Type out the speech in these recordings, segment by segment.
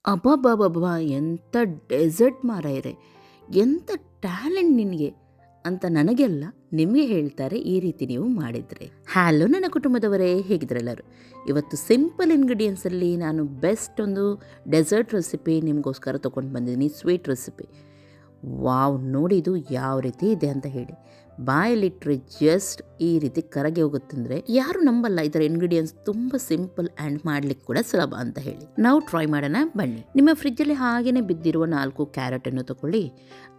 ಅಬ್ಬಬ್ಬಬ್ಬಾ! ಎಂಥ ಡೆಸರ್ಟ್ ಮಾರಾಯರೇ! ಎಂಥ ಟ್ಯಾಲೆಂಟ್ ನಿನಗೆ ಅಂತ ನನಗೆಲ್ಲ ನಿಮಗೆ ಹೇಳ್ತಾರೆ ಈ ರೀತಿ ನೀವು ಮಾಡಿದರೆ. ಹ್ಯಾಲೋ ನನ್ನ ಕುಟುಂಬದವರೇ, ಹೇಗಿದ್ರೆಲ್ಲರೂ? ಇವತ್ತು ಸಿಂಪಲ್ ಇಂಗ್ರೀಡಿಯೆಂಟ್ಸಲ್ಲಿ ನಾನು ಬೆಸ್ಟ್ ಒಂದು ಡೆಸರ್ಟ್ ರೆಸಿಪಿ ನಿಮಗೋಸ್ಕರ ತೊಗೊಂಡು ಬಂದಿದ್ದೀನಿ, ಸ್ವೀಟ್ ರೆಸಿಪಿ. ವಾವ್! ನೋಡಿ ಇದು ಯಾವ ರೀತಿ ಇದೆ ಅಂತ ಹೇಳಿ. ಬಾಯಲ್ಲಿಟ್ಟರೆ ಜಸ್ಟ್ ಈ ರೀತಿ ಕರಗಿ ಹೋಗುತ್ತಂದರೆ ಯಾರು ನಂಬಲ್ಲ. ಇದರ ಇಂಗ್ರೀಡಿಯೆಂಟ್ಸ್ ತುಂಬ ಸಿಂಪಲ್ ಆ್ಯಂಡ್ ಮಾಡಲಿಕ್ಕೆ ಕೂಡ ಸುಲಭ ಅಂತ ಹೇಳಿ ನಾವು ಟ್ರೈ ಮಾಡೋಣ ಬನ್ನಿ. ನಿಮ್ಮ ಫ್ರಿಜ್ಜಲ್ಲಿ ಹಾಗೆಯೇ ಬಿದ್ದಿರುವ 4 ಕ್ಯಾರೆಟನ್ನು ತಗೊಳ್ಳಿ.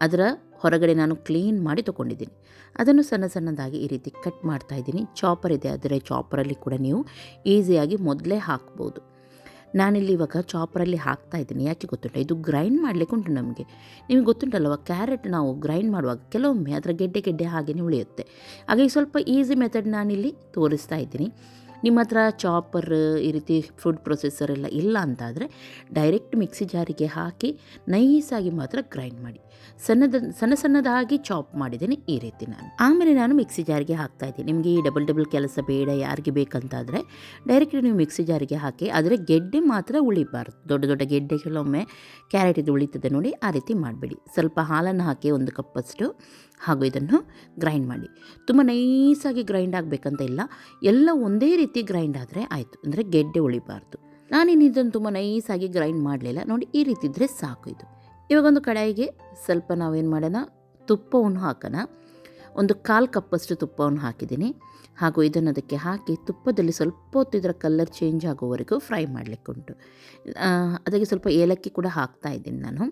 ಅದರ ಹೊರಗಡೆ ನಾನು ಕ್ಲೀನ್ ಮಾಡಿ ತೊಗೊಂಡಿದ್ದೀನಿ. ಅದನ್ನು ಸಣ್ಣ ಸಣ್ಣದಾಗಿ ಈ ರೀತಿ ಕಟ್ ಮಾಡ್ತಾ ಇದ್ದೀನಿ. ಚಾಪರ್ ಇದೆ, ಅದರ ಚಾಪರಲ್ಲಿ ಕೂಡ ನೀವು ಈಸಿಯಾಗಿ ಮೊದಲೇ ಹಾಕ್ಬೋದು. ನಾನಿಲ್ಲಿ ಇವಾಗ ಚಾಪರಲ್ಲಿ ಹಾಕ್ತಾ ಇದ್ದೀನಿ. ಯಾಕೆ ಗೊತ್ತುಂಟ, ಇದು ಗ್ರೈಂಡ್ ಮಾಡಲಿಕ್ಕೆ ಉಂಟು ನಮಗೆ. ನಿಮಗೆ ಗೊತ್ತುಂಟಲ್ವ, ಕ್ಯಾರೆಟ್ ನಾವು ಗ್ರೈಂಡ್ ಮಾಡುವಾಗ ಕೆಲವೊಮ್ಮೆ ಅದರ ಗೆಡ್ಡೆ ಹಾಗೆಯೇ ಉಳಿಯುತ್ತೆ. ಹಾಗಾಗಿ ಸ್ವಲ್ಪ ಈಸಿ ಮೆಥಡ್ ನಾನಿಲ್ಲಿ ತೋರಿಸ್ತಾ ಇದ್ದೀನಿ. ನಿಮ್ಮ ಹತ್ರ ಚಾಪರ್ ಈ ರೀತಿ ಫುಡ್ ಪ್ರೊಸೆಸರ್ ಎಲ್ಲ ಇಲ್ಲ ಅಂತಾದರೆ ಡೈರೆಕ್ಟ್ ಮಿಕ್ಸಿ ಜಾರಿಗೆ ಹಾಕಿ ನೈಸಾಗಿ ಮಾತ್ರ ಗ್ರೈಂಡ್ ಮಾಡಿ. ಸಣ್ಣದಾಗಿ ಚಾಪ್ ಮಾಡಿದ್ದೀನಿ ಈ ರೀತಿ ನಾನು. ಆಮೇಲೆ ನಾನು ಮಿಕ್ಸಿ ಜಾರಿಗೆ ಹಾಕ್ತಾ ಇದ್ದೀನಿ. ನಿಮಗೆ ಈ ಡಬಲ್ ಕೆಲಸ ಬೇಡ, ಯಾರಿಗೆ ಬೇಕಂತಾದರೆ ಡೈರೆಕ್ಟ್ ನೀವು ಮಿಕ್ಸಿ ಜಾರಿಗೆ ಹಾಕಿ. ಆದರೆ ಗೆಡ್ಡೆ ಮಾತ್ರ ಉಳಿಬಾರ್ದು. ದೊಡ್ಡ ಗೆಡ್ಡೆ ಕೆಲವೊಮ್ಮೆ ಕ್ಯಾರೆಟ್ ಇದು ಉಳಿತದೆ ನೋಡಿ, ಆ ರೀತಿ ಮಾಡಬೇಡಿ. ಸ್ವಲ್ಪ ಹಾಲನ್ನು ಹಾಕಿ 1 ಕಪ್ಪಷ್ಟು, ಹಾಗೂ ಇದನ್ನು ಗ್ರೈಂಡ್ ಮಾಡಿ. ತುಂಬ ನೈಸಾಗಿ ಗ್ರೈಂಡ್ ಆಗಬೇಕಂತ ಇಲ್ಲ, ಎಲ್ಲ ಒಂದೇ ರೀತಿ ಗ್ರೈಂಡ್ ಆದರೆ ಆಯಿತು. ಅಂದರೆ ಗೆಡ್ಡೆ ಉಳಿಬಾರ್ದು. ನಾನೇನು ಇದನ್ನು ತುಂಬ ನೈಸಾಗಿ ಗ್ರೈಂಡ್ ಮಾಡಲಿಲ್ಲ ನೋಡಿ, ಈ ರೀತಿ ಇದ್ದರೆ ಸಾಕು. ಇದು ಇವಾಗೊಂದು ಕಡಾಯಿಗೆ ಸ್ವಲ್ಪ ನಾವೇನು ಮಾಡೋಣ, ತುಪ್ಪವನ್ನು ಹಾಕೋಣ. 1/4 ಕಪ್ಪಷ್ಟು ತುಪ್ಪವನ್ನು ಹಾಕಿದ್ದೀನಿ. ಹಾಗೂ ಇದನ್ನು ಅದಕ್ಕೆ ಹಾಕಿ ತುಪ್ಪದಲ್ಲಿ ಸ್ವಲ್ಪ ಹೊತ್ತು ಇದರ ಕಲರ್ ಚೇಂಜ್ ಆಗೋವರೆಗೂ ಫ್ರೈ ಮಾಡಲಿಕ್ಕೆ ಉಂಟು. ಅದಕ್ಕೆ ಸ್ವಲ್ಪ ಏಲಕ್ಕಿ ಕೂಡ ಹಾಕ್ತಾ ಇದ್ದೀನಿ ನಾನು,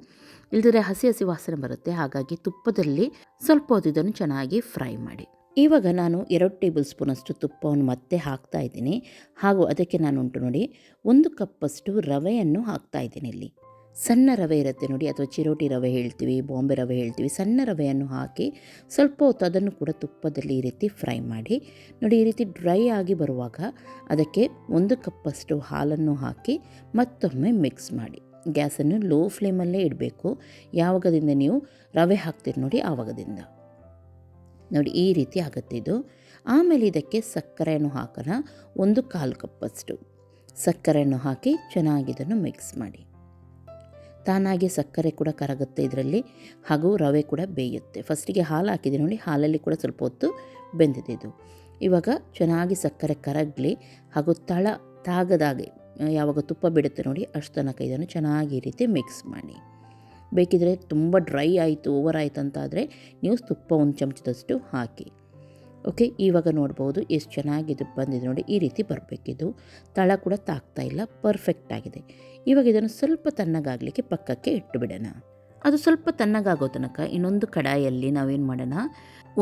ಇಲ್ಲದಿದ್ದರೆ ಹಸಿ ವಾಸನೆ ಬರುತ್ತೆ. ಹಾಗಾಗಿ ತುಪ್ಪದಲ್ಲಿ ಸ್ವಲ್ಪ ಹೊತ್ತು ಇದನ್ನು ಚೆನ್ನಾಗಿ ಫ್ರೈ ಮಾಡಿ. ಇವಾಗ ನಾನು 2 ಟೇಬಲ್ ಸ್ಪೂನಷ್ಟು ತುಪ್ಪವನ್ನು ಮತ್ತೆ ಹಾಕ್ತಾ ಇದ್ದೀನಿ. ಹಾಗೂ ಅದಕ್ಕೆ ನಾನು ಉಂಟು ನೋಡಿ 1 ಕಪ್ಪಷ್ಟು ರವೆಯನ್ನು ಹಾಕ್ತಾ ಇದ್ದೀನಿ. ಇಲ್ಲಿ ಸಣ್ಣ ರವೆ ಇರುತ್ತೆ ನೋಡಿ, ಅಥವಾ ಚಿರೋಟಿ ರವೆ ಹೇಳ್ತೀವಿ, ಬಾಂಬೆ ರವೆ ಹೇಳ್ತೀವಿ. ಸಣ್ಣ ರವೆಯನ್ನು ಹಾಕಿ ಸ್ವಲ್ಪ ಹೊತ್ತು ಅದನ್ನು ಕೂಡ ತುಪ್ಪದಲ್ಲಿ ಈ ರೀತಿ ಫ್ರೈ ಮಾಡಿ ನೋಡಿ. ಈ ರೀತಿ ಡ್ರೈ ಆಗಿ ಬರುವಾಗ ಅದಕ್ಕೆ 1 ಕಪ್ಪಷ್ಟು ಹಾಲನ್ನು ಹಾಕಿ ಮತ್ತೊಮ್ಮೆ ಮಿಕ್ಸ್ ಮಾಡಿ. ಗ್ಯಾಸನ್ನು ಲೋ ಫ್ಲೇಮಲ್ಲೇ ಇಡಬೇಕು. ಯಾವಾಗದಿಂದ ನೀವು ರವೆ ಹಾಕ್ತೀರಿ ನೋಡಿ, ಆವಾಗದಿಂದ ನೋಡಿ ಈ ರೀತಿ ಆಗುತ್ತೆ ಇದು. ಆಮೇಲೆ ಇದಕ್ಕೆ ಸಕ್ಕರೆಯನ್ನು ಹಾಕೋಣ. 1/4 ಕಪ್ಪಷ್ಟು ಸಕ್ಕರೆಯನ್ನು ಹಾಕಿ ಚೆನ್ನಾಗಿ ಇದನ್ನು ಮಿಕ್ಸ್ ಮಾಡಿ. ತಾನಾಗಿ ಸಕ್ಕರೆ ಕೂಡ ಕರಗುತ್ತೆ ಇದರಲ್ಲಿ, ಹಾಗೂ ರವೆ ಕೂಡ ಬೇಯುತ್ತೆ. ಫಸ್ಟಿಗೆ ಹಾಲು ಹಾಕಿದೆ ನೋಡಿ, ಹಾಲಲ್ಲಿ ಕೂಡ ಸ್ವಲ್ಪ ಹೊತ್ತು ಬೆಂದಿದೆ ಇದು. ಇವಾಗ ಚೆನ್ನಾಗಿ ಸಕ್ಕರೆ ಕರಗಲಿ, ಹಾಗೂ ತಾಗದಾಗೆ ಯಾವಾಗ ತುಪ್ಪ ಬಿಡುತ್ತೆ ನೋಡಿ, ಅಷ್ಟು ತನಕ ಇದನ್ನು ಚೆನ್ನಾಗಿ ಈ ರೀತಿ ಮಿಕ್ಸ್ ಮಾಡಿ. ಬೇಕಿದ್ರೆ ತುಂಬ ಡ್ರೈ ಆಯಿತು, ಓವರ್ ಆಯಿತು ಅಂತಾದರೆ ನೀವು ತುಪ್ಪ 1 ಚಮಚದಷ್ಟು ಹಾಕಿ. ಓಕೆ, ಇವಾಗ ನೋಡ್ಬೋದು ಎಷ್ಟು ಚೆನ್ನಾಗಿದು ಬಂದಿದೆ ನೋಡಿ, ಈ ರೀತಿ ಬರಬೇಕಿದು. ತಳ ಕೂಡ ತಾಗ್ತಾ ಇಲ್ಲ, ಪರ್ಫೆಕ್ಟ್ ಆಗಿದೆ. ಇವಾಗ ಇದನ್ನು ಸ್ವಲ್ಪ ತಣ್ಣಗಾಗಲಿಕ್ಕೆ ಪಕ್ಕಕ್ಕೆ ಇಟ್ಟು ಬಿಡೋಣ. ಅದು ಸ್ವಲ್ಪ ತಣ್ಣಗಾಗೋ ತನಕ ಇನ್ನೊಂದು ಕಡಾಯಲ್ಲಿ ನಾವೇನು ಮಾಡೋಣ,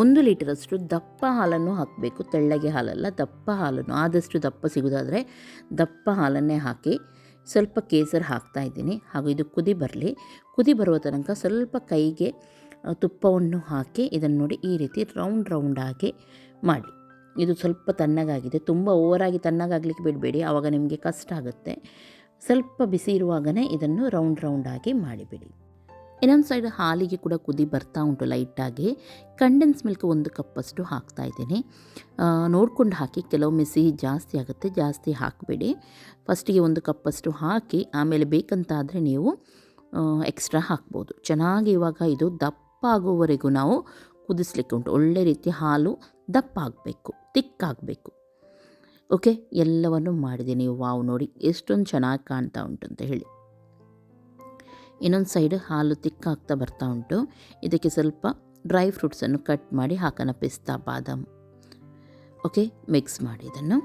1 ಲೀಟರಷ್ಟು ದಪ್ಪ ಹಾಲನ್ನು ಹಾಕಬೇಕು. ತೆಳ್ಳಗೆ ಹಾಲಲ್ಲ, ದಪ್ಪ ಹಾಲನ್ನು. ಆದಷ್ಟು ದಪ್ಪ ಸಿಗೋದಾದರೆ ದಪ್ಪ ಹಾಲನ್ನೇ ಹಾಕಿ. ಸ್ವಲ್ಪ ಕೇಸರಿ ಹಾಕ್ತಾ ಇದ್ದೀನಿ. ಹಾಗೂ ಇದು ಕುದಿ ಬರುವ ತನಕ ಸ್ವಲ್ಪ ಕೈಗೆ ತುಪ್ಪವನ್ನು ಹಾಕಿ ಇದನ್ನು ನೋಡಿ ಈ ರೀತಿ ರೌಂಡಾಗಿ ಮಾಡಿ. ಇದು ಸ್ವಲ್ಪ ತಣ್ಣಗಾಗಿದೆ, ತುಂಬ ಓವರಾಗಿ ತಣ್ಣಗಾಗಲಿಕ್ಕೆ ಬಿಡಬೇಡಿ, ಆವಾಗ ನಿಮಗೆ ಕಷ್ಟ ಆಗುತ್ತೆ. ಸ್ವಲ್ಪ ಬಿಸಿ ಇರುವಾಗಲೇ ಇದನ್ನು ರೌಂಡಾಗಿ ಮಾಡಿಬಿಡಿ. ಇನ್ನೊಂದು ಸೈಡ್ ಹಾಲಿಗೆ ಕೂಡ ಕುದಿ ಬರ್ತಾ ಉಂಟು ಲೈಟಾಗಿ. ಕಂಡೆನ್ಸ್ ಮಿಲ್ಕ್ 1 ಕಪ್ಪಷ್ಟು ಹಾಕ್ತಾ ಇದ್ದೀನಿ. ನೋಡ್ಕೊಂಡು ಹಾಕಿ, ಕೆಲವೊಮ್ಮೆ ಸಿಹಿ ಜಾಸ್ತಿ ಆಗುತ್ತೆ, ಜಾಸ್ತಿ ಹಾಕಬೇಡಿ. ಫಸ್ಟಿಗೆ 1 ಕಪ್ಪಷ್ಟು ಹಾಕಿ, ಆಮೇಲೆ ಬೇಕಂತಾದರೆ ನೀವು ಎಕ್ಸ್ಟ್ರಾ ಹಾಕ್ಬೋದು. ಚೆನ್ನಾಗಿ ಇವಾಗ ಇದು ದಪ್ಪ ಆಗುವವರೆಗೂ ನಾವು ಕುದಿಸ್ಲಿಕ್ಕೆ ಉಂಟು. ಒಳ್ಳೆ ರೀತಿ ಹಾಲು ದಪ್ಪ ಆಗಬೇಕು, ತಿಕ್ಕಾಗಬೇಕು. ಓಕೆ, ಎಲ್ಲವನ್ನು ಮಾಡಿದ್ದೀನಿ. ವಾವ್, ನೋಡಿ ಎಷ್ಟೊಂದು ಚೆನ್ನಾಗಿ ಕಾಣ್ತಾ ಉಂಟು ಅಂತ ಹೇಳಿ. ಇನ್ನೊಂದು ಸೈಡ್ ಹಾಲು ತಿಕ್ಕಾಗ್ತಾ ಬರ್ತಾ ಉಂಟು. ಇದಕ್ಕೆ ಸ್ವಲ್ಪ ಡ್ರೈ ಫ್ರೂಟ್ಸನ್ನು ಕಟ್ ಮಾಡಿ ಹಾಕೋಣ, ಪಿಸ್ತಾ, ಬಾದಾಮ್. ಓಕೆ, ಮಿಕ್ಸ್ ಮಾಡಿ ಇದನ್ನು.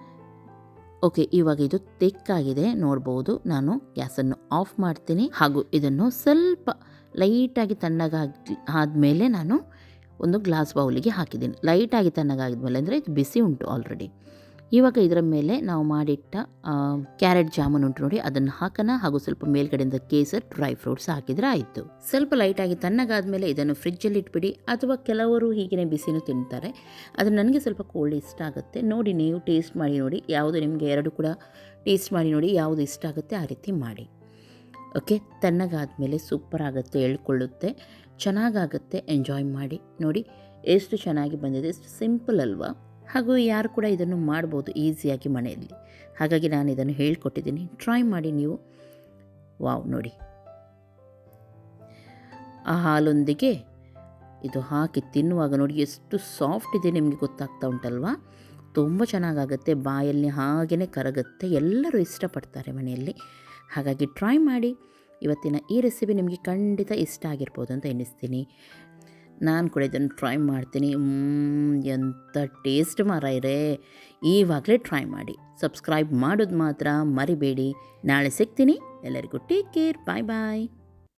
ಓಕೆ, ಇವಾಗ ಇದು ತಿಕ್ಕಾಗಿದೆ ನೋಡ್ಬೋದು. ನಾನು ಗ್ಯಾಸನ್ನು ಆಫ್ ಮಾಡ್ತೀನಿ. ಹಾಗೂ ಇದನ್ನು ಸ್ವಲ್ಪ ಲೈಟಾಗಿ ಆದಮೇಲೆ ನಾನು ಒಂದು ಗ್ಲಾಸ್ ಬೌಲಿಗೆ ಹಾಕಿದ್ದೀನಿ. ಲೈಟಾಗಿ ತಣ್ಣಗಾಗಿದ್ಮೇಲೆ, ಅಂದರೆ ಇದು ಬಿಸಿ ಉಂಟು ಆಲ್ರೆಡಿ. ಇವಾಗ ಇದರ ಮೇಲೆ ನಾವು ಮಾಡಿಟ್ಟ ಕ್ಯಾರೆಟ್ ಜಾಮೂನ್ ಉಂಟು ನೋಡಿ, ಅದನ್ನು ಹಾಕೋಣ. ಹಾಗೂ ಸ್ವಲ್ಪ ಮೇಲ್ಗಡೆಯಿಂದ ಕೇಸರ್, ಡ್ರೈ ಫ್ರೂಟ್ಸ್ ಹಾಕಿದರೆ ಆಯಿತು. ಸ್ವಲ್ಪ ಲೈಟಾಗಿ ತಣ್ಣಗಾದಮೇಲೆ ಇದನ್ನು ಫ್ರಿಜ್ಜಲ್ಲಿ ಇಟ್ಬಿಡಿ. ಅಥವಾ ಕೆಲವರು ಹೀಗೆ ಬಿಸಿನೂ ತಿಂತಾರೆ, ಅದು ನನಗೆ ಸ್ವಲ್ಪ ಕೋಲ್ಡ್ ಇಷ್ಟ ಆಗುತ್ತೆ. ನೋಡಿ, ನೀವು ಟೇಸ್ಟ್ ಮಾಡಿ ನೋಡಿ, ಯಾವುದು ನಿಮಗೆ 2 ಕೂಡ ಟೇಸ್ಟ್ ಮಾಡಿ ನೋಡಿ, ಯಾವುದು ಇಷ್ಟ ಆಗುತ್ತೆ ಆ ರೀತಿ ಮಾಡಿ. ಓಕೆ, ತಣ್ಣಗಾದಮೇಲೆ ಸೂಪರ್ ಆಗುತ್ತೆ, ಎಳ್ಕೊಳ್ಳುತ್ತೆ, ಚೆನ್ನಾಗಾಗುತ್ತೆ. ಎಂಜಾಯ್ ಮಾಡಿ ನೋಡಿ ಎಷ್ಟು ಚೆನ್ನಾಗಿ ಬಂದಿದೆ. ಸಿಂಪಲ್ ಅಲ್ವಾ? ಹಾಗೂ ಯಾರು ಕೂಡ ಇದನ್ನು ಮಾಡ್ಬೋದು ಈಸಿಯಾಗಿ ಮನೆಯಲ್ಲಿ. ಹಾಗಾಗಿ ನಾನು ಇದನ್ನು ಹೇಳ್ಕೊಟ್ಟಿದ್ದೀನಿ, ಟ್ರೈ ಮಾಡಿ ನೀವು. ವಾವ್ ನೋಡಿ, ಆ ಹಾಲೊಂದಿಗೆ ಇದು ಹಾಕಿ ತಿನ್ನುವಾಗ ನೋಡಿ ಎಷ್ಟು ಸಾಫ್ಟ್ ಇದೆ ನಿಮಗೆ ಗೊತ್ತಾಗ್ತಾ ಉಂಟಲ್ವಾ. ತುಂಬ ಚೆನ್ನಾಗಾಗುತ್ತೆ, ಬಾಯಲ್ಲಿ ಹಾಗೇ ಕರಗುತ್ತೆ, ಎಲ್ಲರೂ ಇಷ್ಟಪಡ್ತಾರೆ ಮನೆಯಲ್ಲಿ. ಹಾಗಾಗಿ ಟ್ರೈ ಮಾಡಿ. ಇವತ್ತಿನ ಈ ರೆಸಿಪಿ ನಿಮಗೆ ಖಂಡಿತ ಇಷ್ಟ ಆಗಿರ್ಬೋದು ಅಂತ ಎನಿಸ್ತೀನಿ. ನಾನು ಕೂಡ ಇದನ್ನು ಟ್ರೈ ಮಾಡ್ತೀನಿ. ಎಂಥ ಟೇಸ್ಟ್ ಮಾರಾಯಿರೇ, ಈವಾಗಲೇ ಟ್ರೈ ಮಾಡಿ. ಸಬ್ಸ್ಕ್ರೈಬ್ ಮಾಡೋದು ಮಾತ್ರ ಮರಿಬೇಡಿ. ನಾಳೆ ಸಿಗ್ತೀನಿ. ಎಲ್ಲರಿಗೂ ಟೇಕ್ ಕೇರ್, ಬಾಯ್ ಬಾಯ್.